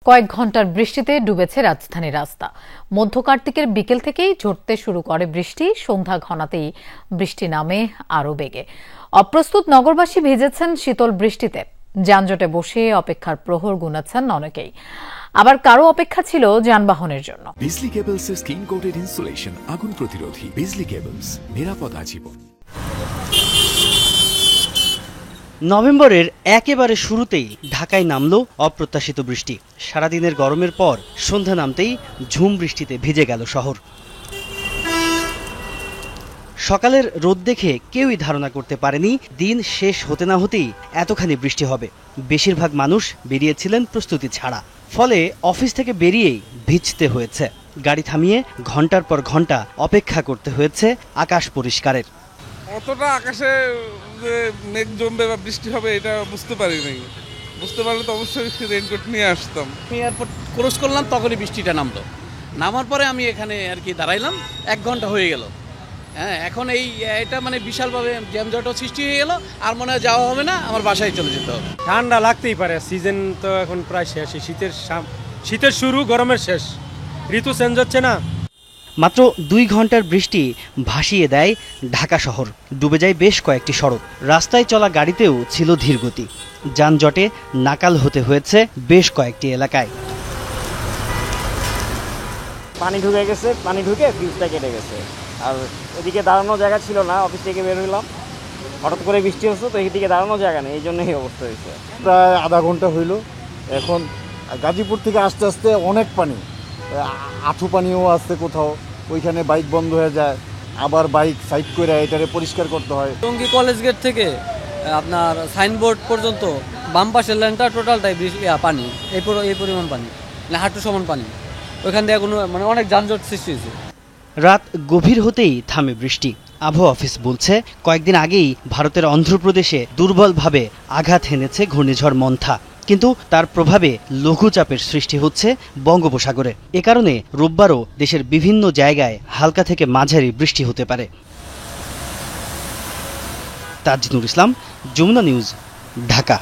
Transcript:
কয়েক ঘন্টার বৃষ্টিতে ডুবেছে রাজধানীর রাস্তা। মধ্য কার্তিকের বিকেল থেকেই ঝরতে শুরু করে বৃষ্টি। সন্ধ্যা ঘনাতেই বৃষ্টি নামে আরও বেগে। অপ্রস্তুত নগরবাসী ভিজেছেন শীতল বৃষ্টিতে। যানজটে বসে অপেক্ষার প্রহর গুনাচ্ছেন অনেকেই, আবার কারো অপেক্ষা ছিল যানবাহনের জন্য। বিজলি কেবলস এর স্কিন কোটেড ইনসুলেশন আগুন প্রতিরোধী। বিজলি কেবলস, নিরাপদ আজীবন। নভেম্বরের একেবারে শুরুতেই ঢাকায় নামলো অপ্রত্যাশিত বৃষ্টি। সারাদিনের গরমের পর সন্ধ্যা নামতেই ঝুম বৃষ্টিতে ভিজে গেল শহর। সকালের রোদ দেখে কেউই ধারণা করতে পারেনি দিন শেষ হতে না হতেই এতখানি বৃষ্টি হবে। বেশিরভাগ মানুষ বেরিয়েছিলেন প্রস্তুতি ছাড়া, ফলে অফিস থেকে বেরিয়েই ভিজতে হয়েছে। গাড়ি থামিয়ে ঘন্টার পর ঘন্টা অপেক্ষা করতে হয়েছে আকাশ পরিষ্কারের। অতটা আকাশে মেঘ জমবে বা বৃষ্টি হবে এটা বুঝতে পারিনি। বুঝতে পারলে তো অবশ্যই রেইনকোট নিয়ে আসতাম। আমি এয়ারপোর্ট ক্রস করলাম, তখনই বৃষ্টিটা নামলো। নামার পরে আমি এখানে আর কি দাঁড়াইলাম, 1 ঘন্টা হয়ে গেল। হ্যাঁ, এখন এটা মানে বিশালভাবে জ্যামজটও সৃষ্টি হয়ে গেল। আর মনে হয় যাওয়া হবে না, আমার বাসায় চলে যেতে হবে। ঠান্ডা লাগতেই পারে, সিজন তো এখন প্রায় শেষ। শীতের শুরু, গরমের শেষ, ঋতু চেঞ্জ হচ্ছে না। মাত্র 2 ঘন্টার বৃষ্টি ভাসিয়ে দেয় ঢাকা শহর। ডুবে যায় বেশ কয়েকটি সড়ক। রাস্তায় চলা গাড়িতেও ছিল ধীরগতি। যানজটে নাকাল হতে হয়েছে বেশ কয়েকটি এলাকায়। পানি ঢুকে গেছে, পানি ঢুকে ফিউজটা কেটে গেছে। আর এদিকে দাঁড়ানোর জায়গা ছিল না, অফিস থেকে বের হইলাম, হঠাৎ করে বৃষ্টি হচ্ছে তো এদিকে দাঁড়ানোর জায়গা নেই, এই জন্যই অবস্থা হয়েছে। প্রায় আধা ঘন্টা হইল। এখন গাজীপুর থেকে আস্তে আস্তে অনেক পানি, আঁঠু পানিও আসছে কোথাও, ওইখানে বাইক বন্ধ হয়ে যায়, আবার বাইক সাইড করে এটারে পরিষ্কার করতে হয়। টঙ্গী কলেজ গেট থেকে আপনার সাইনবোর্ড পর্যন্ত বাম পাশের লেনটা টোটালটাই পানি, এই পরিমাণ পানি, হাঁটু সমান পানি। ওইখান থেকে মানে অনেক যানজট সৃষ্টি হয়েছে। রাত গভীর হতেই থামে বৃষ্টি। আবহাওয়া অফিস বলছে, কয়েকদিন আগেই ভারতের অন্ধ্রপ্রদেশে দুর্বলভাবে আঘাত হেনেছে ঘূর্ণিঝড় মন্থা, কিন্তু তার প্রভাবে লঘুচাপের সৃষ্টি হচ্ছে বঙ্গোপসাগরে। এ কারণে রোববারও দেশের বিভিন্ন জায়গায় হালকা থেকে মাঝারি বৃষ্টি হতে পারে। তাজনুর ইসলাম, যমুনা নিউজ, ঢাকা।